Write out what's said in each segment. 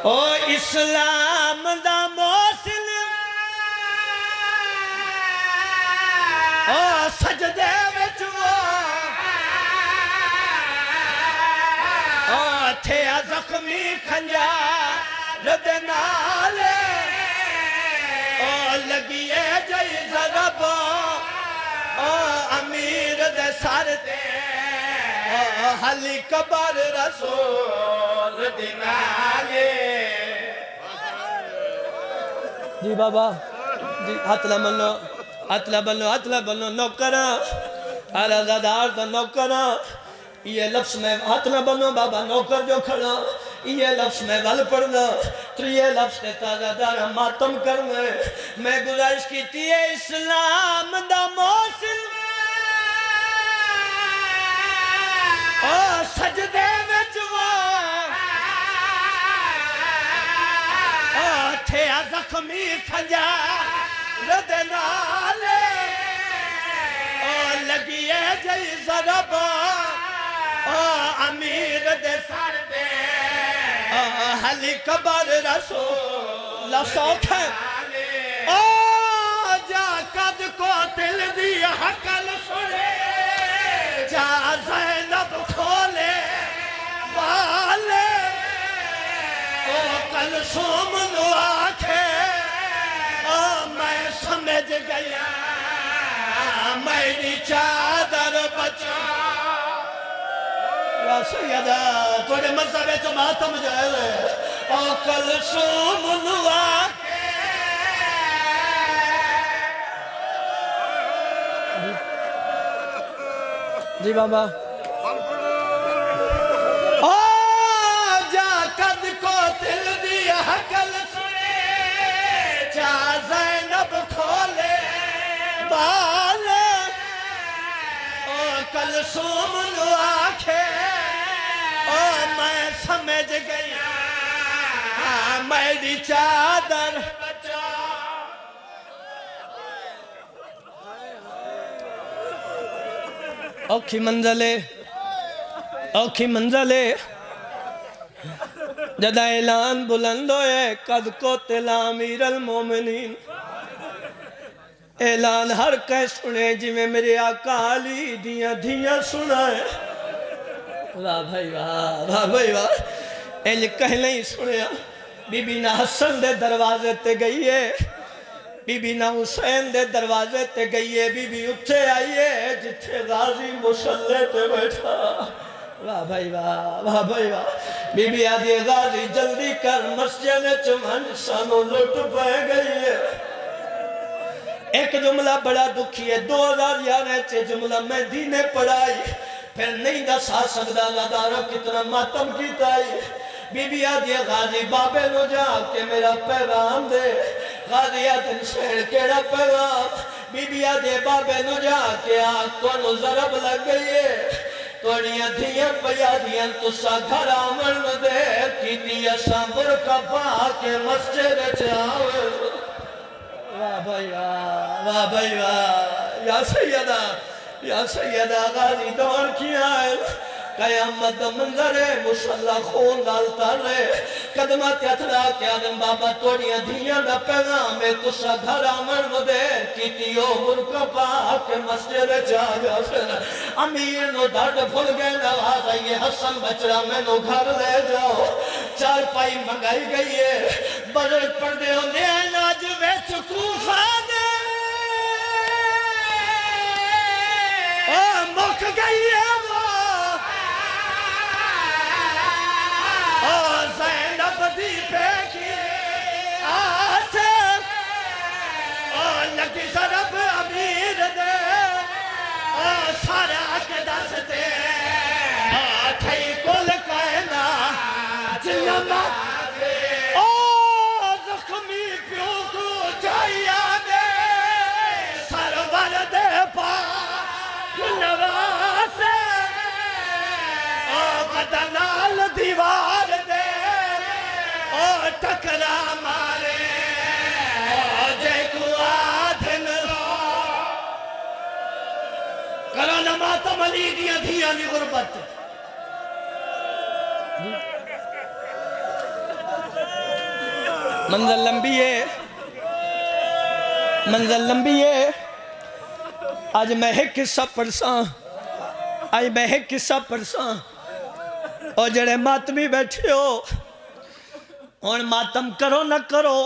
او اسلام دا موسن او سجدے وچ او تھے زخمی کھنجار دے نالے او لگیے جئی ضرب او امیر دے سر دے حلی کبر رسول دینالے جی بابا جی ہتلا منو ہتلا بنو نوکرہ عرضدار دا نوکرہ یہ لفظ میں ہتلا بنو بابا نوکر جو کھڑا یہ لفظ میں ول پڑھنا تو یہ لفظ تے تازہ دارا ماتم کرنا میں گزارش کی تھی اسلام دا موسم سجدے وچ تھے زخمی کھنجار دے نالے لگیے جئی ضرب امیر دے سر دے حلی کبر رسول سوکھ جا قد کو دل دی حقل سنے جا زینب کھولے والے کلثوم نو آکھے میں سمجھ گیا میری چادر بچا یا سیدہ تھوڑے منصبے تو ماتم جائے کلثوم نو آکھے جی بابا جا قد کو دل دی حقل سنے جا زینب کھولے بالے کلثوم نو آکھے میں سمجھ گیا میری چادر بچا اوکھی منزلے جدہ اعلان بلند ہوئے قد کو تلا امیر المومنین اعلان ہر کہیں سنے جی میں میرے آقا علی دیاں سنائے واہ بھائی واہ ایل کہیں نہیں سنیا بی بی نا حسن دے دروازے تے گئی ہے بی بی نا حسین دے دروازے تے گئی ہے بی بی اٹھے آئیے جتھے غازی مسلح تے بیٹھا واہ بھائی واہ بی بی آدھی غازی جلدی کر مسجد چمن سانو لٹ پہ گئی ہے ایک جملہ بڑا دکھی ہے 2011 چے جملہ میں دینے پڑھائی پھر نہیں دا سا سکتا غدارہ کتنا ماتم کیتا ہے بی بی آدھی غازی بابے نو جا کے میرا پیغام دے غازی آدھن شہر کیڑا پیغام بی بی آدھی بابے نو جا کے آگ تو نو ضرب لگ گئی ہے توڑیاں دھیاں پیا دیاں تسا گھر آمن دے کی دیا سامر کا پا کے مسجد چاہے واہ بھائی واہ یا سیدہ غازی دور کیا ہے قیامت منظر مسلح خون ڈالتا رہے قدمات اتھلا کے آدم بابا توڑیاں دھیاں دا پیغام ہے تسا گھر آمن مدیر کیتی عمر کا پاک مسجد جاگا سنا امیر نو دھڑ پھل گئے نواز آئیے حسن بچڑا میں نو گھر لے جاؤ چار پائی منگائی گئی ہے بزرگ پردے ہوندے ہیں ناج ویچ کوفہ دے مک گئی ہے زینب دی پیکی آسے لگی ضرب امیر دے سارا کے دستے تھئی کل کہنا جلما زخمی پیو کو چاہیا دے سرور دے پاک نواسے بدنال دیوار دے ٹکرا مارے جے کو آدھن کرو نماتم علی دیا دھیا نی غربت منزل لمبی ہے آج میں ایک قصہ پڑھساں اور جڑے ماتمی بیٹھے ہو اور ماتم کرو نہ کرو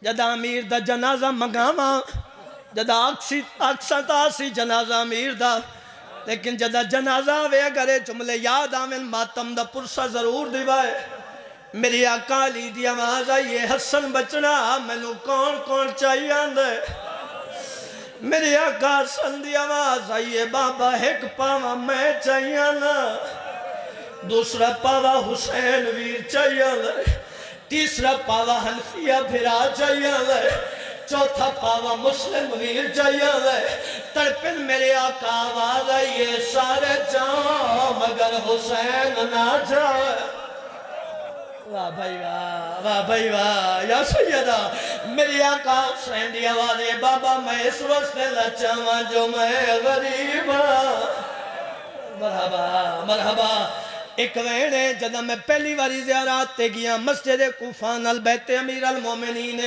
جدا امیر دا جنازہ منگاواں جدا اکساں تاسی جنازہ امیر دا لیکن جدا جنازہ آوے اگر جملے یاد آمین ماتم دا پرسہ ضرور دیوائے میری آقا علی دی آواز آئیے حسن بچنا مینو کون چاہیے آندے میری آقا حسن دی آواز آئیے بابا ایک پاوا میں چاہیے آنا دوسرا پاوا حسین ویر چاہیے آنا تیسرا پاوا حنفیہ بھرا چاہیے آنا چوتھا پاوا مسلم ویر چاہیے آنا تڑپن میرے آقا آواز آئیے سارے جاؤں مگر حسین نہ جائے واہ بھائی واہ یا سیدہ میری آقا حسین دی آوازے بابا میں اس وقت لچاواں جو میں غریب مرحبا ایک ویڑے جدہ میں پہلی واری زیارات تے گیا مسجد کوفان البیت امیر المومنین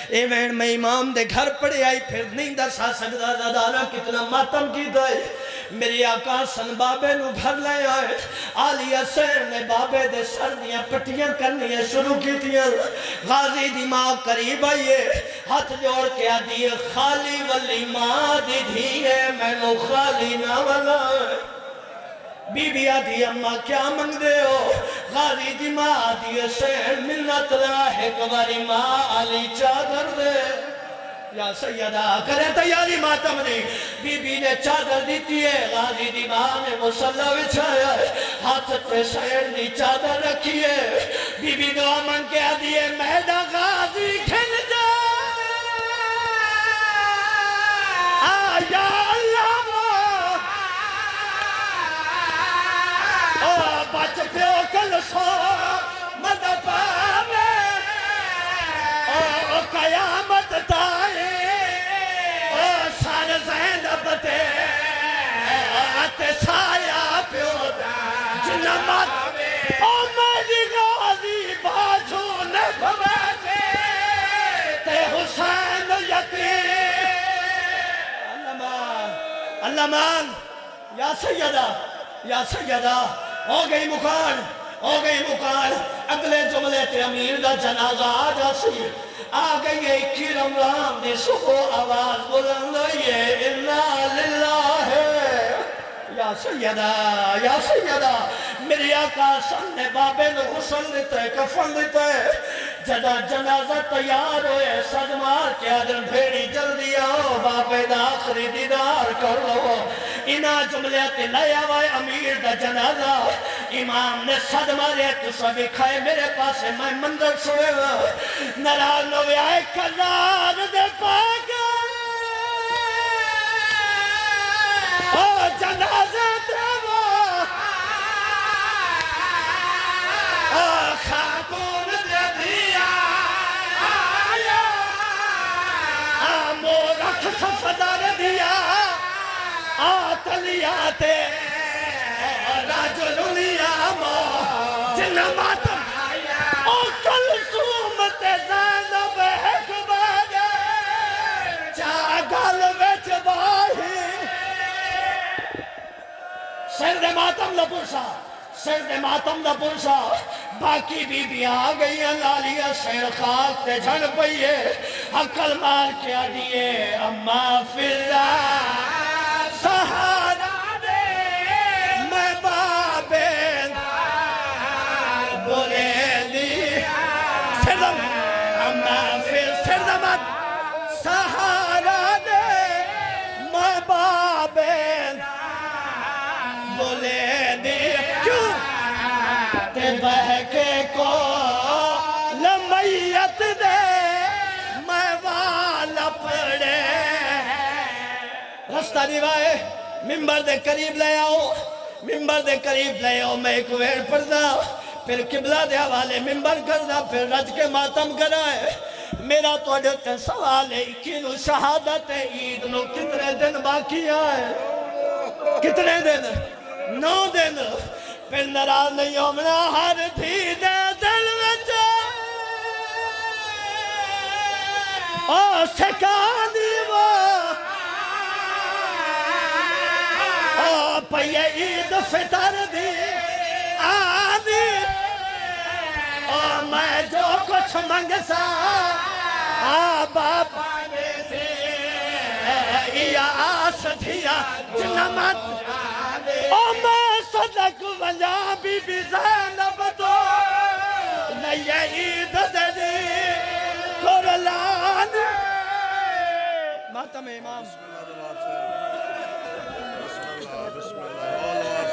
اے ویڑ میں امام دے گھر پڑے آئی پھر نہیں درسا سکتا زدارہ کتنا ماتم کی دائی میری آقا حسن بابے نو گھر لے آئے آلی حسین نے بابے دے سر دیاں پٹیاں کرنی ہے شروع کی دیاں غازی دی ماں قریب آئیے ہاتھ جوڑ کے آدھی خالی ولی ماں دی دھیے میں نو خالی نہ ولا بی بی آدھی اممہ کیا منگ دے ہو غازی دی ماں آدھی حسین منت راہ کواری ماں آلی چادر دے یا سیدہ کرے تیاری ماتم دی بی بی نے چادر دیتی ہے غازی دی ماں نے مسلح بچھایا ہے ہاتھ تے سیر دی چادر رکھی ہے بی بی دعا منگ کے آدھی ہے میدہ غازی کھل جا آیا اللہ بچ پیو کل سو مدد پاوے قیامت تائے سار زینب تے سایا پیو جنمت میری غازی باجو نبھوے تے حسین یقین اللہ مان یا سیدہ ہو گئی مکان اگلے جملے تے امیر دا جنازہ آجا سی آگئی ایکی رمضان دی صبح آواز بلند ہوئیے اِنَّا لِلَّهِ یا سیدہ میری آقا حسن نے بابے نے غسل دیتا ہے کفن دیتا ہے جدا جنازہ تیار ہوئے سج مار کے آدھر بھیڑی جلدی آؤ بابے دا آخری دیدار کر لو اینا جملیاتی لائے آوائے امیر دا جنازہ امام نے سج مارے تو سبھی کھائے میرے پاسے میں منظر سوئے نراز نوے آئے کلار دے پاگا جنازہ دیو خاکون دے دیا مورکھ صفدار دیا آتلیاتے راجلولیا جنہ ماتم او کلثومت زینب حکمت چاگل وچ باہی سر دے ماتم دا پرسا باقی بی بی آگئی لالیا سیر خاک تے جھن پئیے عقل مار کیا دیئے اما فی اللہ سہارا دے میں بابین بولے دی سردم اما فی سردمت سہارا دے میں بابین بولے دی کیوں تے بہکے کو لمیت دے میں والا پڑے رستہ دیوائے ممبر دے قریب لے آؤ میں ایک ویڑ پڑھنا پھر قبلہ دے حوالے ممبر کرنا پھر رج کے ماتم کرائے میرا تو اڈھتے سوال ہے کینو شہادت عید نو کتنے دن باقی آئے کتنے دن 9 دن پھر نراز نہیں ہومنا ہر تھی دے دل وچ او سکانی وہ او پئی عید فطر دی آنی او میں جو کچھ منگسا باپ یا آس تھیا جنمت او میں صدق ونجا بی بی زینب تو نئی عید دے دی قرلان ماتم امام